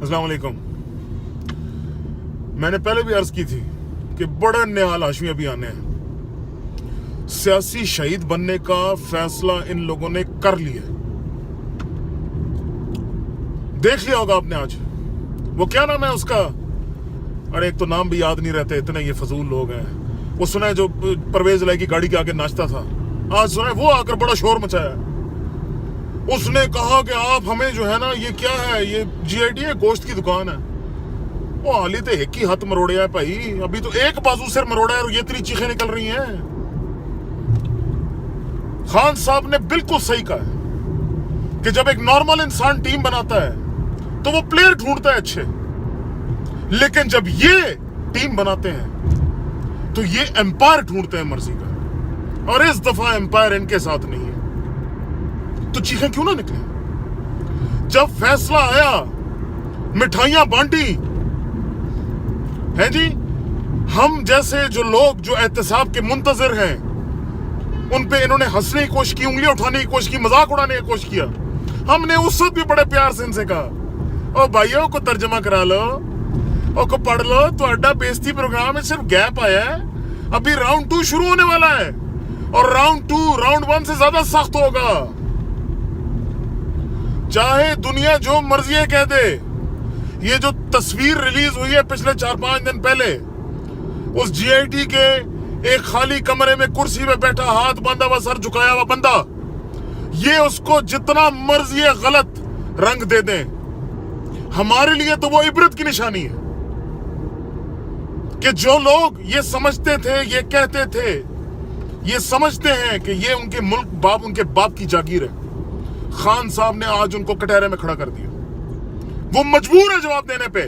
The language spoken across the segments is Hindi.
अस्सलाम वालेकुम। मैंने पहले भी अर्ज की थी कि बड़े निहाल हाशमी अभी आने हैं। सियासी शहीद बनने का फैसला इन लोगों ने कर लिया। देख लिया होगा आपने आज वो क्या नाम है उसका, अरे एक तो नाम भी याद नहीं रहते, इतने ये फजूल लोग हैं। वो सुना है जो परवेज लाई की गाड़ी के आगे नाचता था, आज सुना है वो आकर बड़ा शोर मचाया। उसने कहा कि आप हमें जो है ना, ये क्या है, ये जीआईडी है, गोश्त की दुकान है। वो हाली तो एक ही हाथ मरोड़िया है भाई, अभी तो एक बाजू सिर मरोड़ा है और ये इतनी चीखें निकल रही हैं। खान साहब ने बिल्कुल सही कहा है कि जब एक नॉर्मल इंसान टीम बनाता है तो वो प्लेयर ढूंढता है अच्छे, लेकिन जब ये टीम बनाते हैं तो ये एम्पायर ढूंढते हैं मर्जी का, और इस दफा एम्पायर इनके साथ नहीं है। तो चीखें क्यों ना निकले? जब फैसला आया, मिठाइयां बांटी हैं जी, हम जैसे जो लोग जो एहतसाब के मुंतजर हैं उन पे इन्होंने हंसने की कोशिश की, उंगलियां उठाने की कोशिश की, मजाक उड़ाने की कोशिश किया। हमने उस वक्त भी बड़े प्यार से इनसे कहा, ओ भाइयों को तर्जमा करा लो, ओ को पढ़ लो, तो बेइज्जती प्रोग्राम में सिर्फ गैप आया है, अभी राउंड 2 शुरू होने वाला है और राउंड 1 से ज्यादा सख्त होगा। चाहे दुनिया जो मर्जी कह दे, ये जो तस्वीर रिलीज हुई है पिछले 4-5 दिन पहले, उस जीआईटी के एक खाली कमरे में कुर्सी में बैठा, हाथ बांधा हुआ, सर झुकाया हुआ बंदा, ये उसको जितना मर्जी गलत रंग दे दें, हमारे लिए तो वो इबरत की निशानी है कि जो लोग ये समझते थे, ये कहते थे, ये समझते हैं कि ये उनके मुल्क उनके बाप की जागीर है, खान साहब ने आज उनको कटहरे में खड़ा कर दिया। वो मजबूर है जवाब देने पे,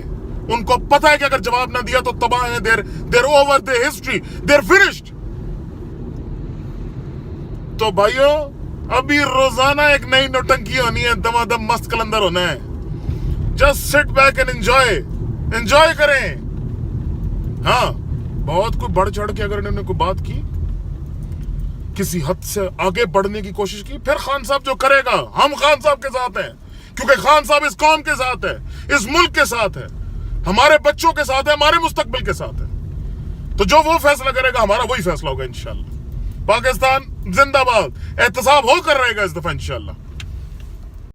उनको पता है कि अगर जवाब ना दिया तो तबाह है, देर ओवर, देर हिस्ट्री, देर फिनिश्ड। तो भाइयों, अभी रोजाना एक नई नौटंकी होनी है, दमादम मस्त कलंदर होना है। Just sit back and enjoy करें। हाँ, बहुत कोई बढ़ चढ़ के अगर इन्होंने कोई बात की, किसी हद से आगे बढ़ने की कोशिश की, फिर खान साहब जो करेगा, हम खान साहब के साथ हैं, क्योंकि खान साहब इस कौम के साथ है, इस मुल्क के साथ है, हमारे बच्चों के साथ है, हमारे मुस्तकबिल के साथ है। तो जो वो फैसला करेगा, हमारा वही फैसला होगा इंशाल्लाह। पाकिस्तान जिंदाबाद, एहतसाब होकर रहेगा इस दफा इंशाल्लाह।